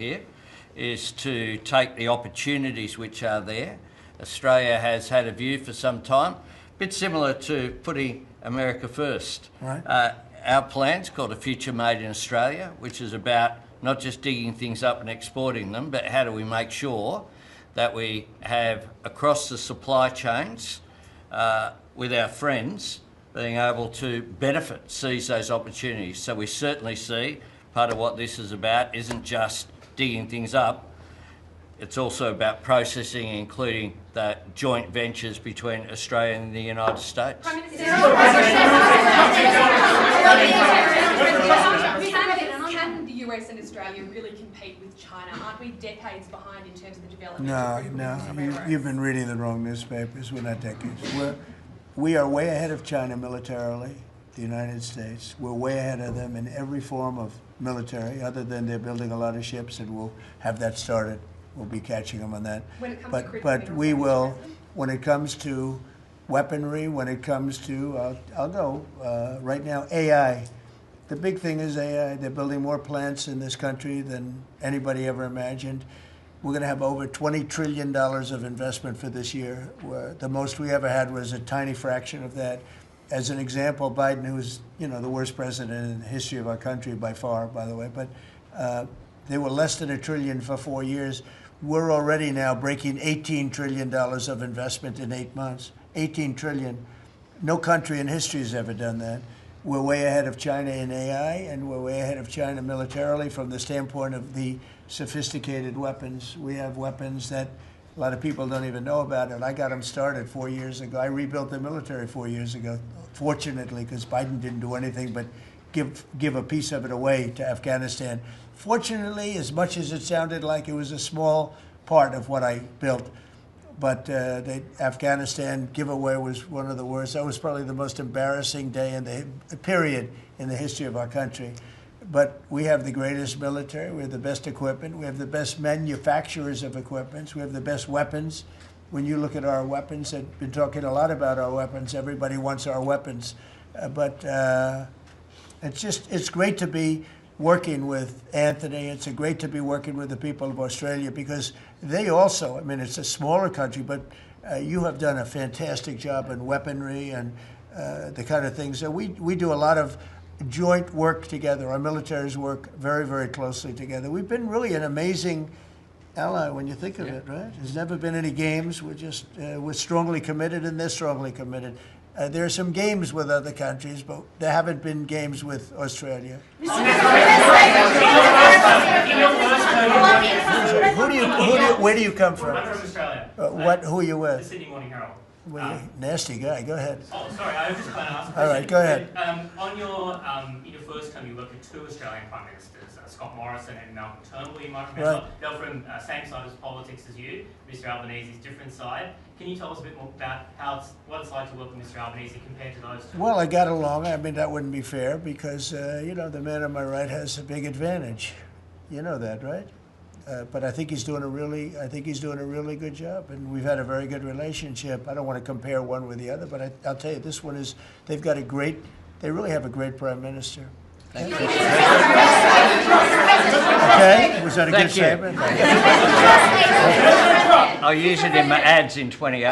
here is to take the opportunities which are there. Australia has had a view for some time, a bit similar to putting America first. Right. Our plan's called A Future Made in Australia, which is about not just digging things up and exporting them, but how do we make sure that we have across the supply chains with our friends being able to benefit, seize those opportunities. So we certainly see part of what this is about isn't just digging things up, it's also about processing, including the joint ventures between Australia and the United States. Can the US and Australia really compete with China? Aren't we decades behind in terms of the development? No. You've been reading the wrong newspapers. We're not decades. We are way ahead of China militarily, the United States. We're way ahead of them in every form of military, other than they're building a lot of ships, and we'll have that started. We'll be catching them on that. When it comes but we will, when it comes to weaponry, when it comes to, I'll go right now, AI. The big thing is AI. They're building more plants in this country than anybody ever imagined. We're going to have over $20 trillion of investment for this year. The most we ever had was a tiny fraction of that. As an example, Biden, who's the worst president in the history of our country by far, by the way, but they were less than $1 trillion for 4 years. We're already now breaking $18 trillion of investment in 8 months. 18 trillion. No country in history has ever done that. We're way ahead of China in AI, and we're way ahead of China militarily from the standpoint of the sophisticated weapons. We have weapons that a lot of people don't even know about it. I got them started 4 years ago. I rebuilt the military 4 years ago, fortunately, because Biden didn't do anything but give a piece of it away to Afghanistan. Fortunately, as much as it sounded like it was a small part of what I built, but the Afghanistan giveaway was one of the worst. That was probably the most embarrassing day in the period in the history of our country. But we have the greatest military. We have the best equipment. We have the best manufacturers of equipment. We have the best weapons. When you look at our weapons, I've been talking a lot about our weapons. Everybody wants our weapons. But it's great to be working with Anthony. It's great to be working with the people of Australia, because they also, I mean, it's a smaller country, but you have done a fantastic job in weaponry and the kind of things that we do a lot of joint work together. Our militaries work very, very closely together. We've been really an amazing ally when you think of it, right? There's never been any games. We're strongly committed, and they're strongly committed. There are some games with other countries, but there haven't been games with Australia. Where do you come from? I'm from Australia. Who are you with? The Sydney Morning Herald. Nasty guy. Go ahead. Oh, sorry. I was just going to ask a question. All right, go ahead. On in your first term, you worked with 2 Australian Prime Ministers, Scott Morrison and Malcolm Turnbull, you might remember. Right. They were from same side of politics as you. Mr. Albanese's different side. Can you tell us a bit more about what it's like to work with Mr. Albanese compared to those two? Well, I got along. I mean, that wouldn't be fair because, the man on my right has a big advantage. You know that, right? But I think he's doing a really good job, and we've had a very good relationship. I don't want to compare one with the other, but I'll tell you, this one is, they really have a great prime minister. Thank you. Okay, was that a good statement? I'll use it in my ads in 28.